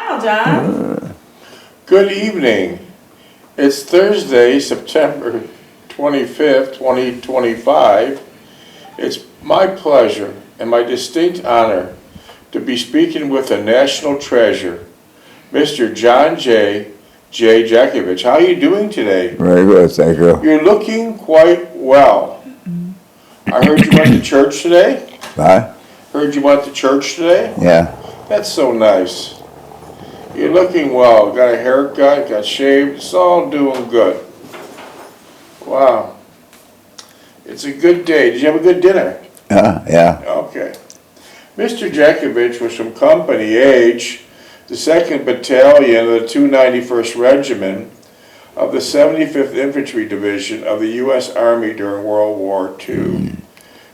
smile, John. Good evening. It's Thursday, September 25th, 2025. It's my pleasure and my distinct honor to be speaking with a national treasure, Mr. John J. Jeckovich. How are you doing today? Very good, thank you. You're looking quite well. I heard you went to church today. Huh? Heard you went to church today. Yeah. That's so nice. You're looking well. Got a haircut, got shaved. It's all doing good. Wow. It's a good day. Did you have a good dinner? Yeah. Okay. Mr. Jeckovich was from Company H, the 2nd Battalion of the 291st Regiment of the 75th Infantry Division of the U.S. Army during World War II.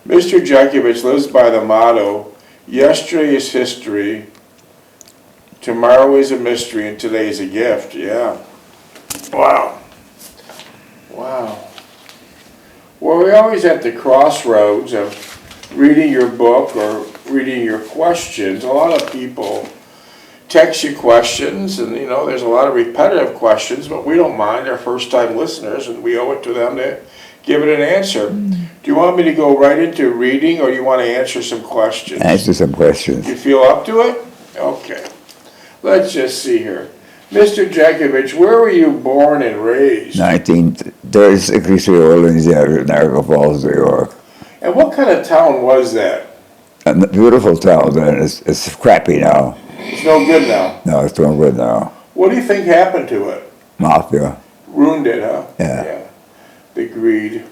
Mr. Jeckovich lives by the motto, yesterday is history, tomorrow is a mystery, and today is a gift. Yeah. Wow. Wow. Well, we're always at the crossroads of reading your book or reading your questions. A lot of people text you questions, and there's a lot of repetitive questions, but we don't mind. Our first-time listeners, and we owe it to them to give it an answer. Do you want me to go right into reading, or do you want to answer some questions? Answer some questions. You feel up to it? Okay. Let's just see here. Mr. Jeckovich, where were you born and raised? 1936 years old in Niagara Falls, New York. And what kind of town was that? A beautiful town, and it's crappy now. It's no good now. No, it's doing good now. What do you think happened to it? Mafia. Ruined it, huh? Yeah. The greed.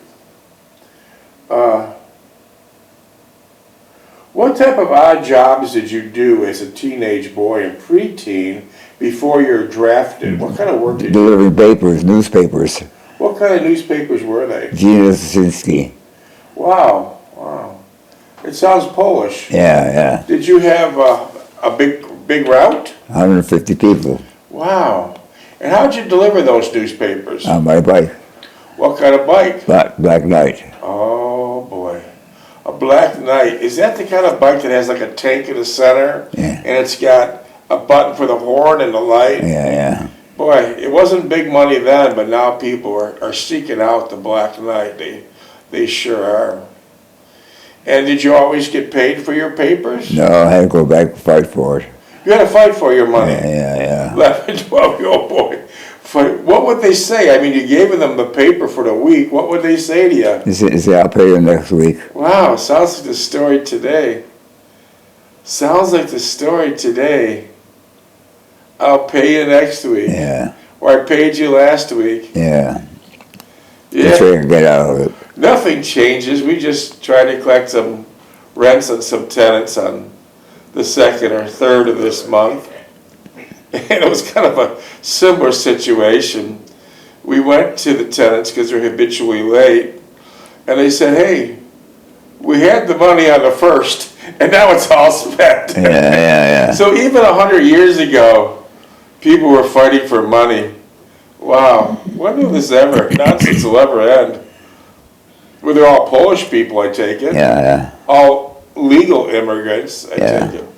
What type of odd jobs did you do as a teenage boy and preteen before you were drafted? What kind of work did you do? Delivering papers, newspapers. What kind of newspapers were they? Gina Zasinski. Wow, wow. It sounds Polish. Yeah. Did you have a big route? 150 people Wow. And how'd you deliver those newspapers? on my bike. What kind of bike? Black Knight. Oh boy. A Black Knight. Is that the kind of bike that has like a tank in the center? Yeah. And it's got a button for the horn and the light? Yeah. Boy, it wasn't big money then, but now people are seeking out the Black Knight. They sure are. And did you always get paid for your papers? No, I had to go back and fight for it. You had to fight for your money. Yeah. 11, 12-year-old boy. What would they say? I mean, you gave them the paper for the week. What would they say to you? He said, I'll pay you next week. Wow, sounds like the story today. Sounds like the story today. I'll pay you next week. Yeah. Or I paid you last week. Yeah. Yeah. Just trying to get out of it. Nothing changes. We just try to collect some rents on some tenants on the 2nd or 3rd of this month. And it was kind of a similar situation. We went to the tenants because they're habitually late, and they said, hey, we had the money on the 1st, and now it's all spent. Yeah. So even 100 years ago, people were fighting for money. Wow, when will this nonsense will ever end? Well, they're all Polish people, I take it. Yeah. All legal immigrants, I take it.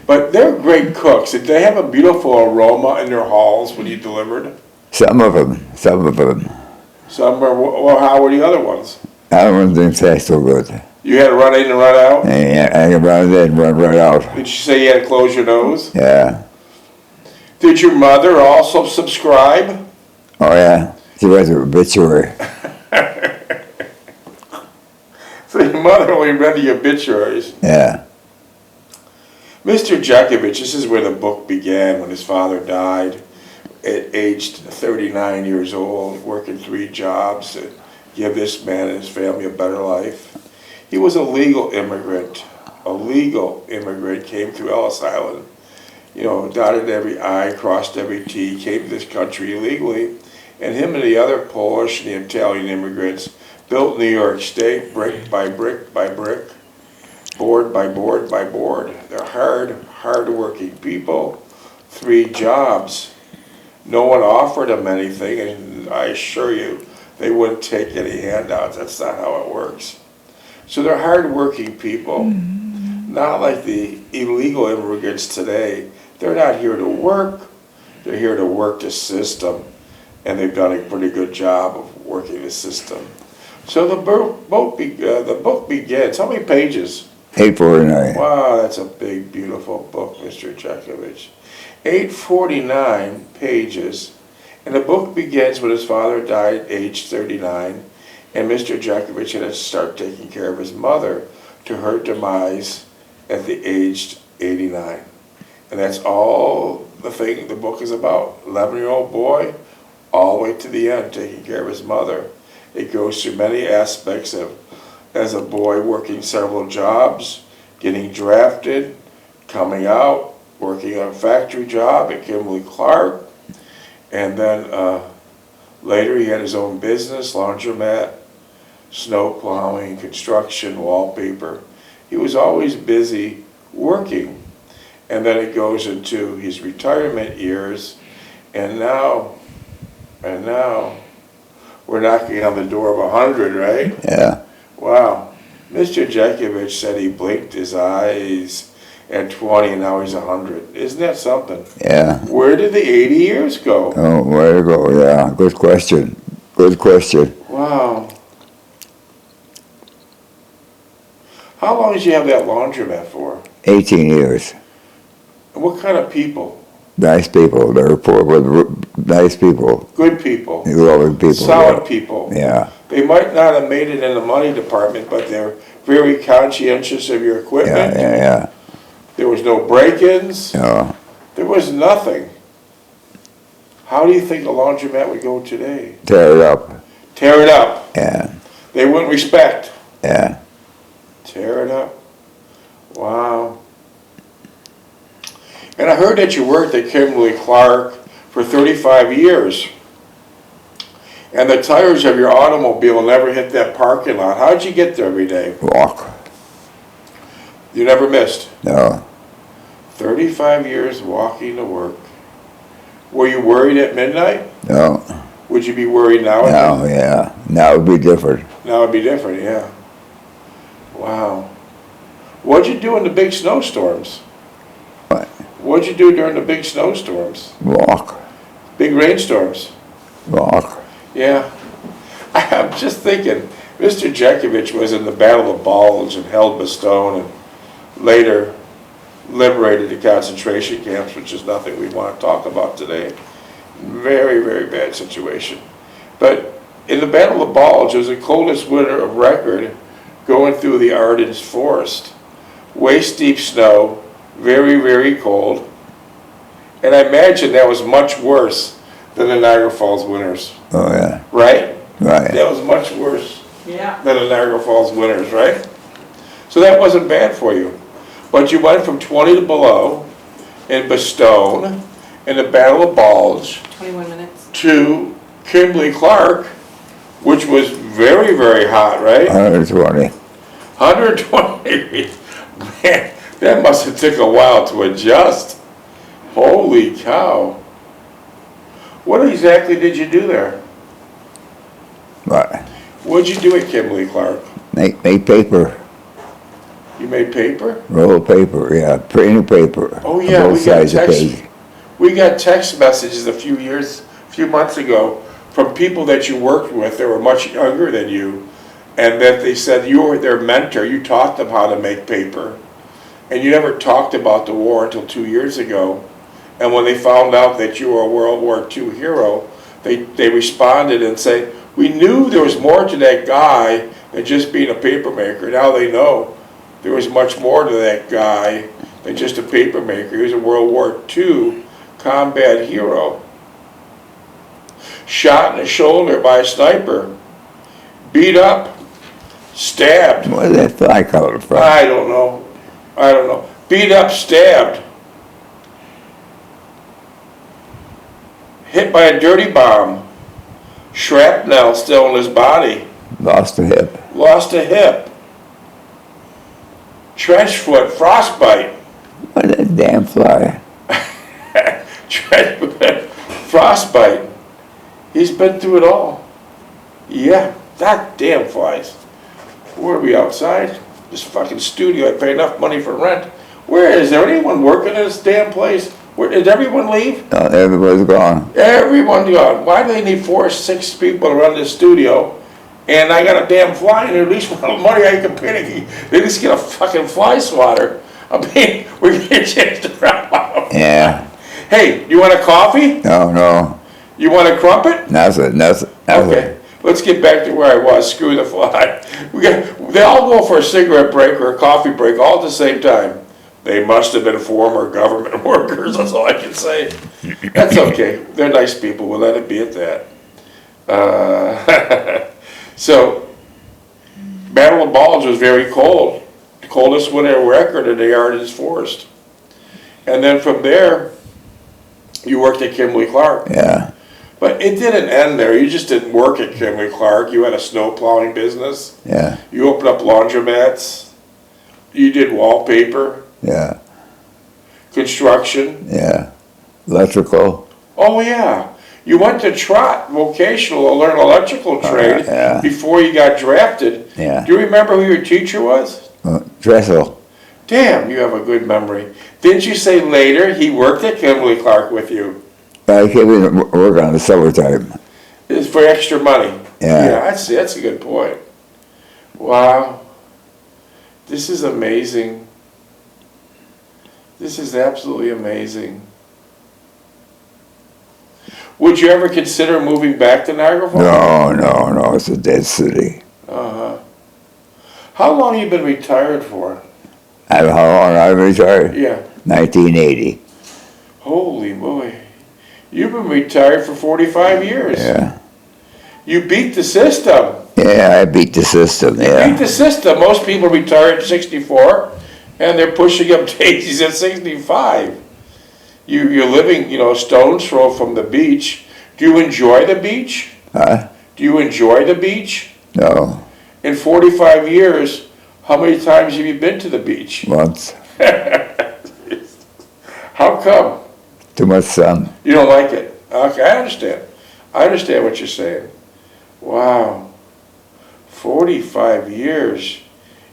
But they're great cooks. Did they have a beautiful aroma in their halls when you delivered? Some of them. Some were, well, how were the other ones? I don't didn't taste so good. You had to run in and run out? Yeah, I can run in and run right out. Did you say you had to close your nose? Yeah. Did your mother also subscribe? Oh, yeah. She was an obituary. So your mother only read the obituaries. Yeah. Mr. Jeckovich, this is where the book began, when his father died at aged 39 years old, working 3 jobs to give this man and his family a better life. He was a legal immigrant. Came through Ellis Island. Dotted every I, crossed every T, came to this country illegally. And him and the other Polish and the Italian immigrants built New York State brick by brick by brick, board by board by board. They're hard-working people. 3 jobs. No one offered them anything, and I assure you, they wouldn't take any handouts. That's not how it works. So they're hard-working people, not like the illegal immigrants today They're not here to work. They're here to work the system. And they've done a pretty good job of working the system. So the book begins. How many pages? 849. Wow, that's a big, beautiful book, Mr. Jeckovich. 849 pages. And the book begins when his father died at age 39. And Mr. Jeckovich had to start taking care of his mother to her demise at the age 89. And that's all the book is about. 11-year-old boy, all the way to the end, taking care of his mother. It goes through many aspects of, as a boy, working several jobs, getting drafted, coming out, working on a factory job at Kimberly-Clark, and then later he had his own business, laundromat, snow plowing, construction, wallpaper. He was always busy working. And then it goes into his retirement years, and now we're knocking on the door of 100, right? Yeah. Wow. Mr. Jeckovich said he blinked his eyes at 20 and now he's 100. Isn't that something? Yeah. Where did the 80 years go? Oh, where to go? Yeah. Good question. Good question. Wow. How long did you have that laundromat for? 18 years. And what kind of people? Nice people. They're poor, but nice people. Good people. Loving people. Solid people. Yeah. They might not have made it in the money department, but they're very conscientious of your equipment. Yeah. There was no break-ins. No. There was nothing. How do you think a laundromat would go today? Tear it up. Tear it up. Yeah. They wouldn't respect. Yeah. Tear it up. Wow. And I heard that you worked at Kimberly-Clark for 35 years. And the tires of your automobile never hit that parking lot. How'd you get there every day? Walk. You never missed. No. 35 years walking to work. Were you worried at midnight? No. Would you be worried now? No, yeah. Now it'd be different. Now it'd be different, yeah. Wow. What'd you do in the big snowstorms? What? What'd you do during the big snowstorms? Walk. Big rainstorms? Walk. Yeah. I'm just thinking, Mr. Jeckovich was in the Battle of Bulge and held Bastogne and later liberated the concentration camps, which is nothing we want to talk about today. Very, very bad situation. But in the Battle of Bulge, it was the coldest winter of record going through the Ardennes forest. Waist-deep snow, very, very cold. And I imagine that was much worse than the Niagara Falls winters. Oh, yeah. Right? Right. That was much worse Yeah. than the Niagara Falls winters, right? So that wasn't bad for you. But you went from 20 to below in Bastogne, in the Battle of Bulge, 21 minutes. to Kimberly-Clark, which was very, very hot, right? 120. 120. Man, that must have took a while to adjust. Holy cow. What exactly did you do there? Right. What did you do at Kimberly-Clark? Make paper. You made paper? Roll paper, yeah. Printing paper. Oh yeah, Both sides of page. we got text messages a few months ago from people that you worked with that were much younger than you, and that they said you were their mentor. You taught them how to make paper, and you never talked about the war until 2 years ago. And when they found out that you were a World War II hero, they responded and said, "We knew there was more to that guy than just being a paper maker. Now they know there was much more to that guy than just a paper maker. He was a World War II combat hero. Shot in the shoulder by a sniper. Beat up. Stabbed. Where did that fly come from? I don't know. Beat up, stabbed. Hit by a dirty bomb. Shrapnel still in his body. Lost a hip. Lost a hip. Trench foot, frostbite. Where did that damn fly? Trench foot, frostbite. He's been through it all. Yeah, that damn flies. Where are we outside? This fucking studio, I pay enough money for rent. Where is there anyone working in this damn place? Did everyone leave? No, everybody's gone. Everyone gone. Why do they need 4 or 6 people to run this studio? And I got a damn fly in there, at least the money I can pay. They just get a fucking fly swatter. I mean, we're getting changed around. Yeah. Hey, you want a coffee? No. You want a crumpet? Nothing. Okay, let's get back to where I was. Screw the fly. They all go for a cigarette break or a coffee break all at the same time. They must have been former government workers, that's all I can say. That's okay, they're nice people, we'll let it be at that. So, Battle of Bulge was very cold. The coldest winter record in the Arctic forest. And then from there, you worked at Kimberly-Clark. Yeah. But it didn't end there, you just didn't work at Kimberly-Clark, you had a snow plowing business. Yeah. You opened up laundromats, you did wallpaper. Yeah. Construction. Yeah. Electrical. Oh yeah. You went to Trot Vocational to learn electrical trade yeah. before you got drafted. Yeah. Do you remember who your teacher was? Dressel. Damn, you have a good memory. Didn't you say later he worked at Kimberly-Clark with you? I came in to work on the summertime. It's for extra money. Yeah. I see. That's a good point. Wow. This is amazing. This is absolutely amazing. Would you ever consider moving back to Niagara Falls? No. It's a dead city. Uh-huh. How long have you been retired for? How long I retired? Yeah. 1980. Holy boy. You've been retired for 45 years. Yeah. You beat the system. Yeah, I beat the system, yeah. Beat the system. Most people retire at 64, and they're pushing up daisies at 65. You're living, a stone's throw from the beach. Do you enjoy the beach? Huh? Do you enjoy the beach? No. In 45 years, how many times have you been to the beach? Once. How come? Too much sun. You don't like it? Okay, I understand. I understand what you're saying. Wow. 45 years.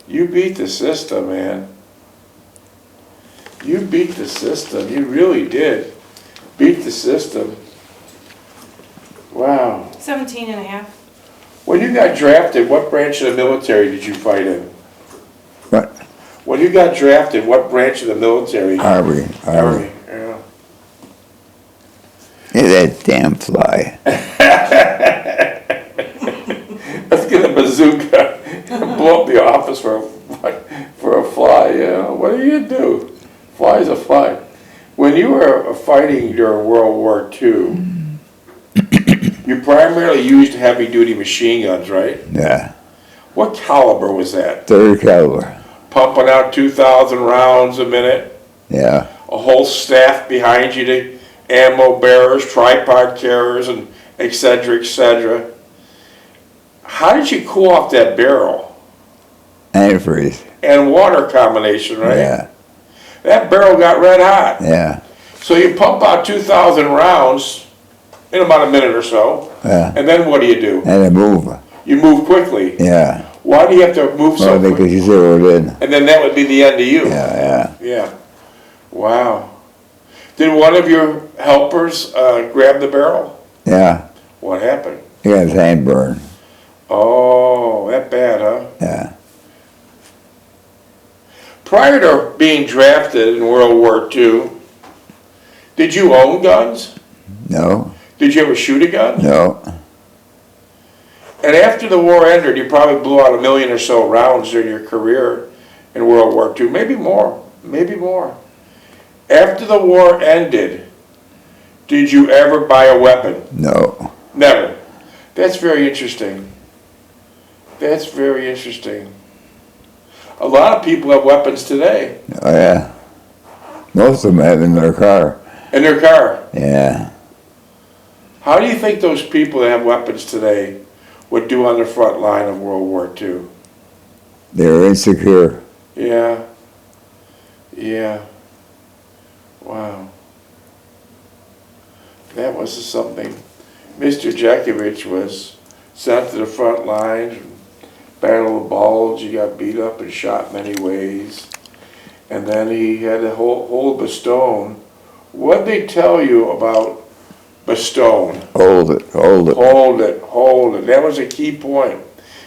You beat the system, man. You beat the system. You really did. Beat the system. Wow. 17 and a half. When you got drafted, what branch of the military did you fight in? What? When you got drafted, what branch of the military? Army. Yeah. Yeah, that damn fly. Let's get a bazooka and blow up the office for a fly, What do you do? Fly's a fly. When you were fighting during World War II, you primarily used heavy-duty machine guns, right? Yeah. What caliber was that? 30 caliber. Pumping out 2,000 rounds a minute? Yeah. A whole staff behind you, to ammo bearers, tripod carriers, and et cetera, et cetera. How did you cool off that barrel? Antifreeze. And water combination, right? Yeah. That barrel got red hot. Yeah. So you pump out 2,000 rounds in about a minute or so, Yeah. and then what do you do? And a move. You move quickly. Yeah. Why do you have to move so Well, because quickly? you zeroed in. And then that would be the end of you. Yeah. Wow. Did one of your helpers grab the barrel? Yeah. What happened? He got his hand burned. Oh, that bad, huh? Yeah. Prior to being drafted in World War II, did you own guns? No. Did you ever shoot a gun? No. And after the war ended, you probably blew out 1 million or so rounds during your career in World War II. Maybe more. After the war ended, did you ever buy a weapon? No. Never. That's very interesting. A lot of people have weapons today. Oh, yeah. Most of them have in their car. In their car. Yeah. How do you think those people that have weapons today would do on the front line of World War II? They're insecure. Yeah. Wow. That was something. Mr. Jeckovich was sent to the front line, Battle of Bulge. He got beat up and shot many ways. And then he had to hold a stone What'd they tell you about Bastogne? Hold it, hold it. Hold it, hold it. That was a key point.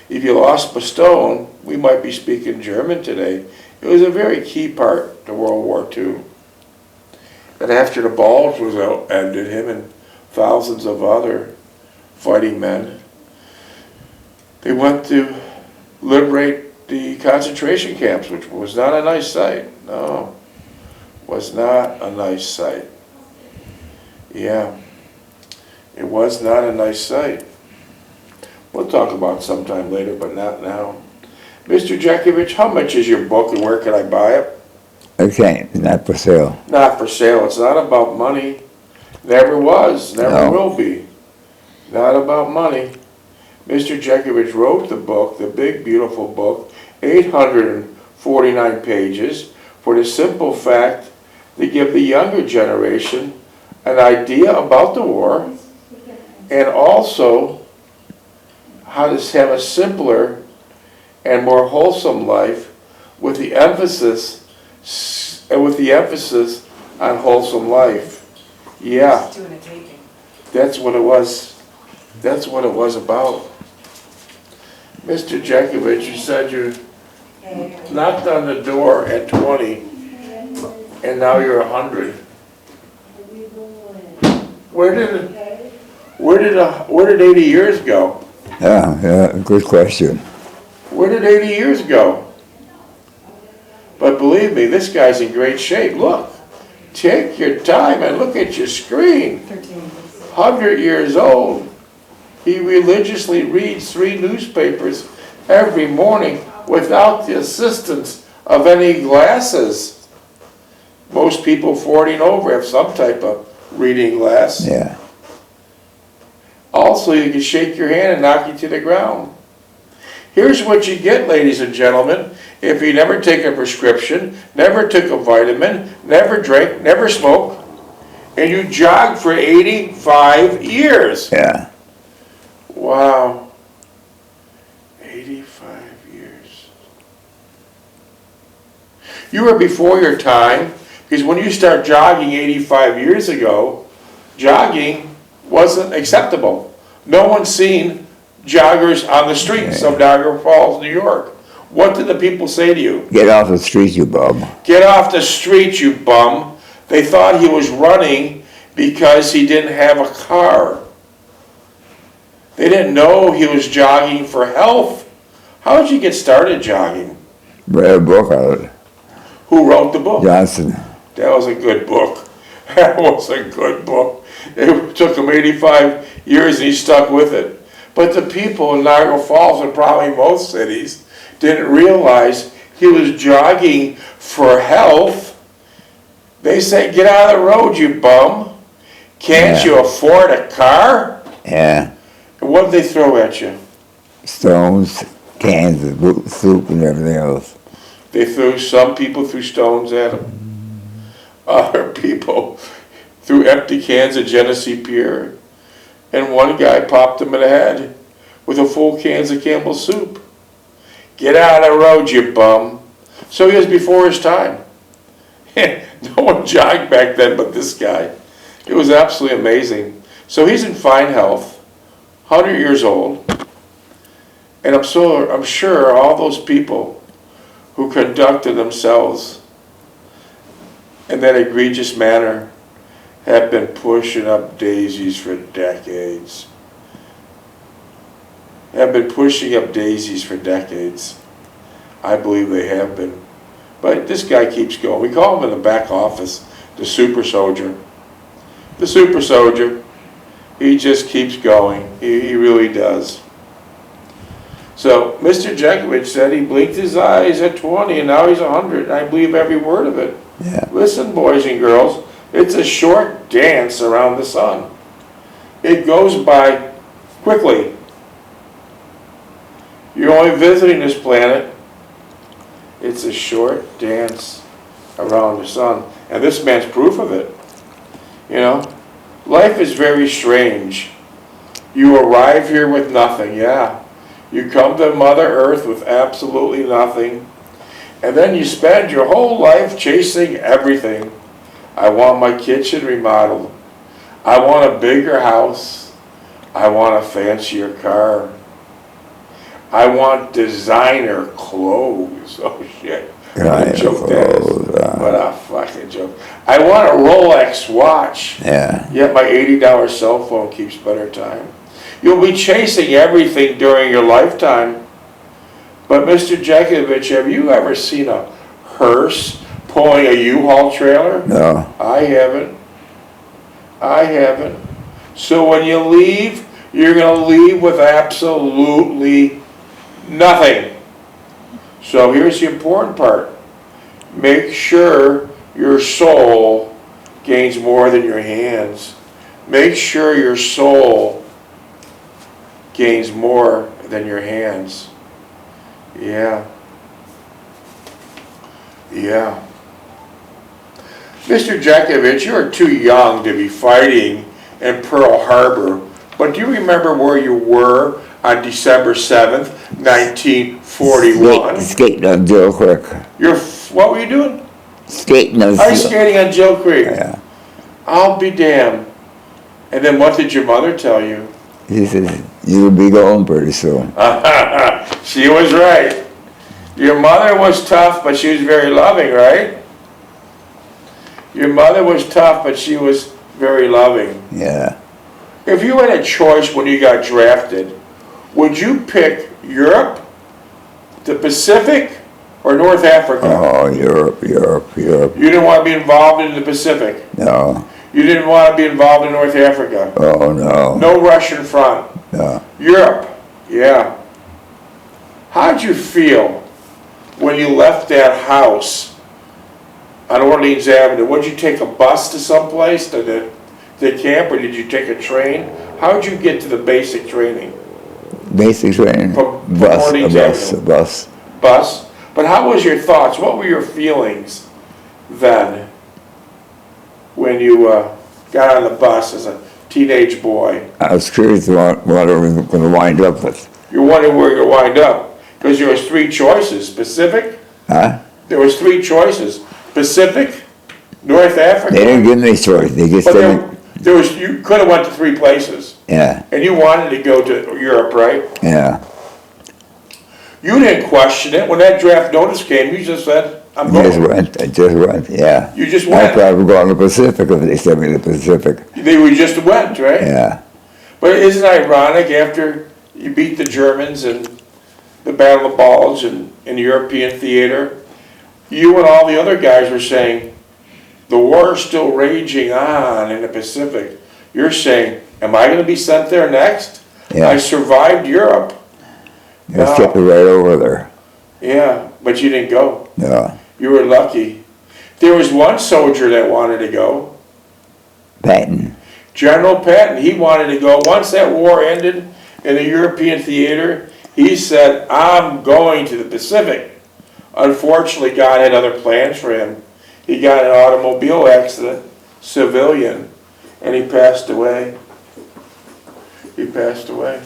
If you lost Bastogne, we might be speaking German today. It was a very key part to World War II. And after the Bulge was ended, him and thousands of other fighting men, they went to liberate the concentration camps, which was not a nice sight. No, was not a nice sight. Yeah, it was not a nice sight. We'll talk about it sometime later, but not now. Mr. Jeckovich, how much is your book and where can I buy it? Okay, not for sale. Not for sale. It's not about money. Never was, never will be. Not about money. Mr. Jeckovich wrote the book, the big, beautiful book, 849 pages, for the simple fact to give the younger generation an idea about the war and also how to have a simpler and more wholesome life with the emphasis on wholesome life. Yeah, that's what it was. That's what it was about. Mr. Jeckovich, you said you knocked on the door at 20 and now you're 100. Where did 80 years go? Yeah, good question. Where did 80 years go? But believe me, this guy's in great shape. Look, take your time and look at your screen. 100 years old. He religiously reads 3 newspapers every morning without the assistance of any glasses. Most people 40 and over have some type of reading glass. Yeah. Also, you can shake your hand and knock you to the ground. Here's what you get, ladies and gentlemen, if you never take a prescription, never took a vitamin, never drank, never smoked, and you jogged for 85 years. Yeah. Wow. 85 years. You were before your time, because when you start jogging 85 years ago, jogging wasn't acceptable. No one's seen joggers on the streets of Niagara Falls, New York. What did the people say to you? Get off the street, you bum. Get off the street, you bum. They thought he was running because he didn't have a car. They didn't know he was jogging for health. How did you get started jogging? Read a book on it. Who wrote the book? Johnson. That was a good book. That was a good book. It took him 85 years and he stuck with it. But the people in Niagara Falls, and probably most cities, didn't realize he was jogging for health. They said, get out of the road, you bum. Can't you afford a car? Yeah. And what did they throw at you? Stones, cans of soup and everything else. Some people threw stones at him. Other people threw empty cans of Genesee Beer. And one guy popped him in the head with a full cans of Campbell's soup. Get out of the road, you bum. So he was before his time. No one jogged back then but this guy. It was absolutely amazing. So he's in fine health, 100 years old. And I'm sure all those people who conducted themselves in that egregious manner have been pushing up daisies for decades. Have been pushing up daisies for decades. I believe they have been. But this guy keeps going. We call him in the back office the super soldier. The super soldier. He just keeps going. He really does. So Mr. Jeckovich said he blinked his eyes at 20 and now he's 100. I believe every word of it. Yeah. Listen, boys and girls, it's a short dance around the sun. It goes by quickly. You're only visiting this planet. It's a short dance around the sun. And this man's proof of it. You know, life is very strange. You arrive here with nothing, yeah. You come to Mother Earth with absolutely nothing. And then you spend your whole life chasing everything. I want my kitchen remodeled. I want a bigger house. I want a fancier car. I want designer clothes. Oh shit. What a joke that is. What a fucking joke. I want a Rolex watch. Yeah. Yet my $80 cell phone keeps better time. You'll be chasing everything during your lifetime. But Mr. Jeckovich, have you ever seen a hearse pulling a U-Haul trailer? No. I haven't. I haven't. So when you leave, you're going to leave with absolutely nothing. So here's the important part. Make sure your soul gains more than your hands. Make sure your soul gains more than your hands. Yeah. Yeah. Mr. Jeckovich, you are too young to be fighting in Pearl Harbor, but do you remember where you were on December 7th, 1941? Skating on Jill Creek. What were you doing? Skating on Ice skating on Jill Creek. Yeah. I'll be damned. And then what did your mother tell you? He says, you'll be going pretty soon. She was right. Your mother was tough, but she was very loving, right? Your mother was tough, but she was very loving. Yeah. If you had a choice when you got drafted, would you pick Europe, the Pacific, or North Africa? Oh, Europe. You didn't want to be involved in the Pacific. No. You didn't want to be involved in North Africa. Oh, no. No Russian front. No. Europe, yeah. How'd you feel when you left that house on Orleans Avenue? Would you take a bus to someplace, to the camp, or did you take a train? How'd you get to the basic training? Basic training. From Bus. Orleans Bus? But how was your thoughts? What were your feelings then when you got on the bus as a teenage boy? I was curious about what I was going to wind up with. You're wondering where you're going to wind up. Because there was three choices. Pacific? Huh? There was three choices. Pacific, North Africa. They didn't give me a choice. They just But said, there was, you could have went to three places. yeah, And you wanted to go to Europe, right? yeah. You didn't question it. When that draft notice came, you just said, I'm I just going. went, yeah. You just I went. thought I was going to the Pacific if they sent me to the Pacific. We just went, right? Yeah. But isn't it ironic, after you beat the Germans in the Battle of Bulge and in the European theater, you and all the other guys were saying, the war is still raging on in the Pacific. You're saying, am I going to be sent there next? Yeah. I survived Europe. They kept it right over there. Yeah, but you didn't go. No. You were lucky. There was one soldier that wanted to go. Patton. General Patton, he wanted to go. Once that war ended in the European theater, he said, I'm going to the Pacific. Unfortunately, God had other plans for him. He got in an automobile accident, civilian, and he passed away. He passed away.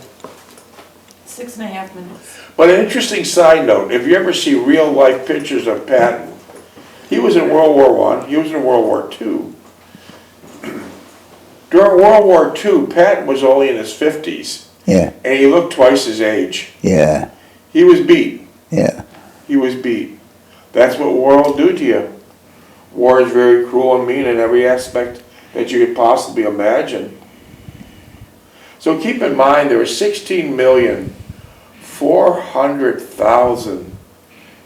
6.5 minutes. But an interesting side note, if you ever see real life pictures of Patton, he was in World War I, he was in World War II. During World War II, Patton was only in his 50s. Yeah. And he looked twice his age. Yeah. He was beat. Yeah. He was beat. That's what war will do to you. War is very cruel and mean in every aspect that you could possibly imagine. So keep in mind, there were 16,400,000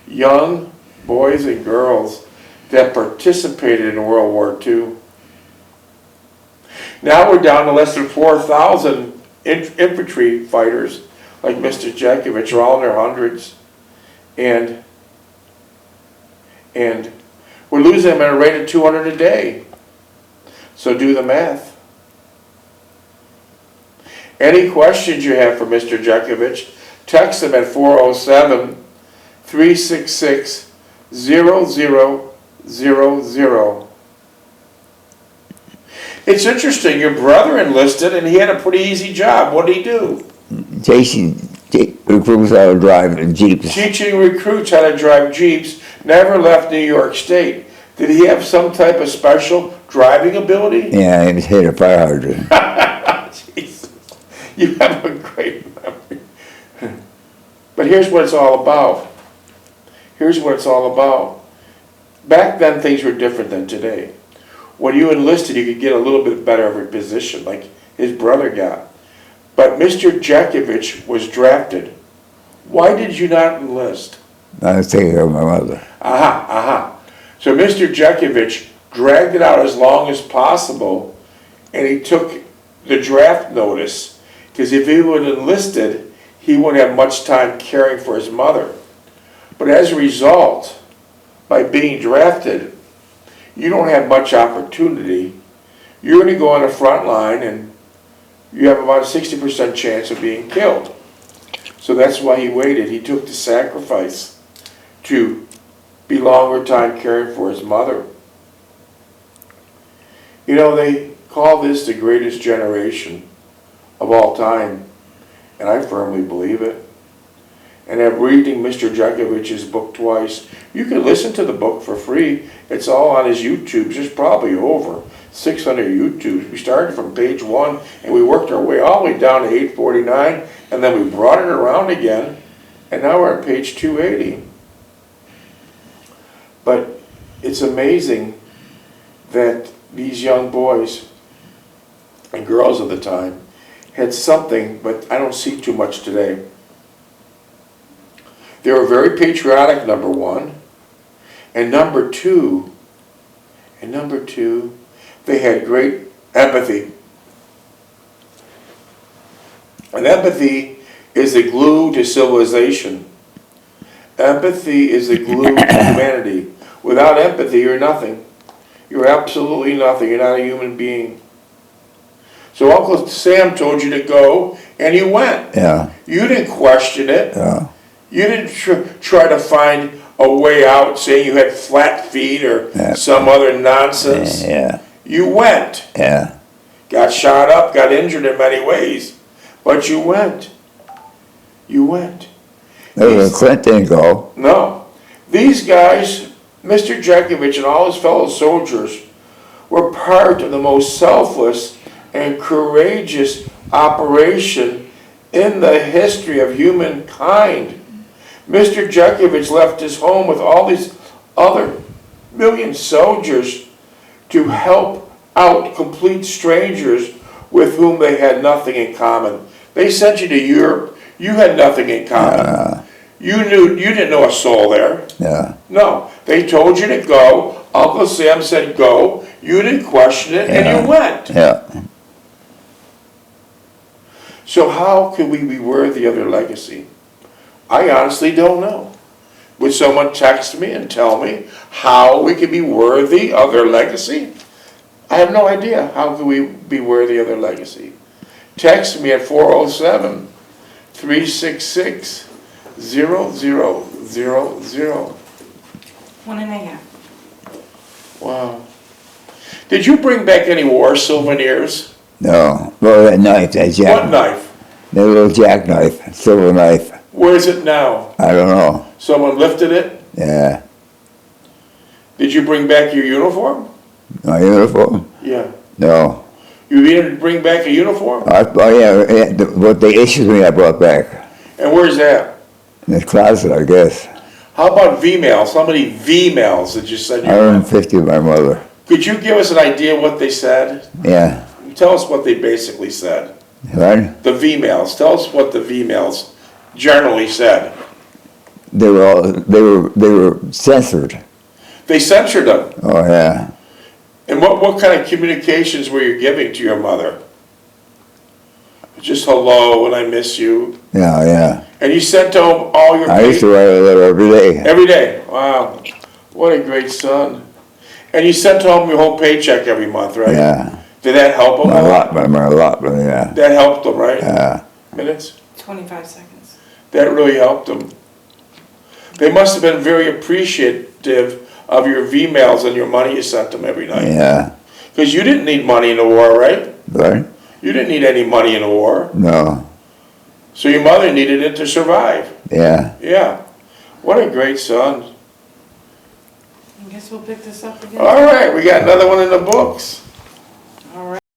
young boys and girls that participated in World War II. Now we're down to less than 4,000 infantry fighters like Mr. Jeckovich, are all in their hundreds. And we're losing them at a rate of 200 a day. So do the math. Any questions you have for Mr. Jeckovich, text him at 407-366-0000. It's interesting, your brother enlisted and he had a pretty easy job. What did he do? Jason recruits how to drive Jeeps. Teaching recruits how to drive Jeeps, never left New York State. Did he have some type of special driving ability? Yeah, he hit a fire hydrant. Jesus, you have a great memory. But here's what it's all about. Here's what it's all about. Back then, things were different than today. When you enlisted, you could get a little bit better of a position, like his brother got. But Mr. Jeckovich was drafted. Why did you not enlist? I was taking care of my mother. So Mr. Jeckovich dragged it out as long as possible, and he took the draft notice, because if he would have enlisted, he wouldn't have much time caring for his mother. But as a result, by being drafted, you don't have much opportunity. You're going to go on the front line, and you have about a 60% chance of being killed. So that's why he waited. He took the sacrifice to be longer time caring for his mother. You know, they call this the greatest generation of all time, and I firmly believe it. And I'm reading Mr. Jekovich's book twice. You can listen to the book for free. It's all on his YouTubes. There's probably over 600 YouTubes. We started from page 1, and we worked our way all the way down to 849, and then we brought it around again, and now we're on page 280. But it's amazing that these young boys and girls of the time had something, but I don't see too much today. They were very patriotic, number one. And number two, they had great empathy. And empathy is the glue to civilization. Empathy is the glue to humanity. Without empathy, you're nothing. You're absolutely nothing. You're not a human being. So Uncle Sam told you to go, and you went. Yeah. You didn't question it. Yeah. You didn't try to find a way out, saying you had flat feet or some other nonsense. Yeah. You went. Yeah. Got shot up, got injured in many ways, but you went. You went. Clint didn't go. No. These guys, Mr. Jeckovich and all his fellow soldiers, were part of the most selfless and courageous operation in the history of humankind. Mr. Jeckovich left his home with all these other million soldiers to help out complete strangers with whom they had nothing in common. They sent you to Europe. You had nothing in common. You didn't know a soul there. Yeah. No, they told you to go. Uncle Sam said go. You didn't question it, and you went. Yeah. So how can we be worthy of their legacy? I honestly don't know. Would someone text me and tell me how we can be worthy of their legacy? I have no idea. How can we be worthy of their legacy? Text me at 407-366-0000. 1.5. Wow. Did you bring back any war souvenirs? No. Well, that knife, that jack. What knife? That little jackknife, silver knife. Where is it now? I don't know. Someone lifted it? Yeah. Did you bring back your uniform? My uniform? Yeah. No. You didn't bring back a uniform? What they issued me, I brought back. And where's that? In the closet, I guess. How about V-mails? How many V-mails did you send your mother? 150 of my mother. Could you give us an idea what they said? Yeah. Tell us what they basically said. Right? The V-mails. Tell us what the V-mails generally said. They were censored. They censored them. Oh yeah. And what kind of communications were you giving to your mother? Just hello and I miss you. Yeah, yeah. And you sent home all your I used to write a letter every day. Every day. Wow. What a great son. And you sent home your whole paycheck every month, right? Yeah. Did that help them? A lot, yeah. That helped them, right? Yeah. Minutes? 25 seconds. That really helped them. They must have been very appreciative of your V-mails and your money you sent them every night. Yeah. Because you didn't need money in the war, right? Right? You didn't need any money in the war. No. So your mother needed it to survive. Yeah. Yeah. What a great son. I guess we'll pick this up again. All right, we got another one in the books. All right.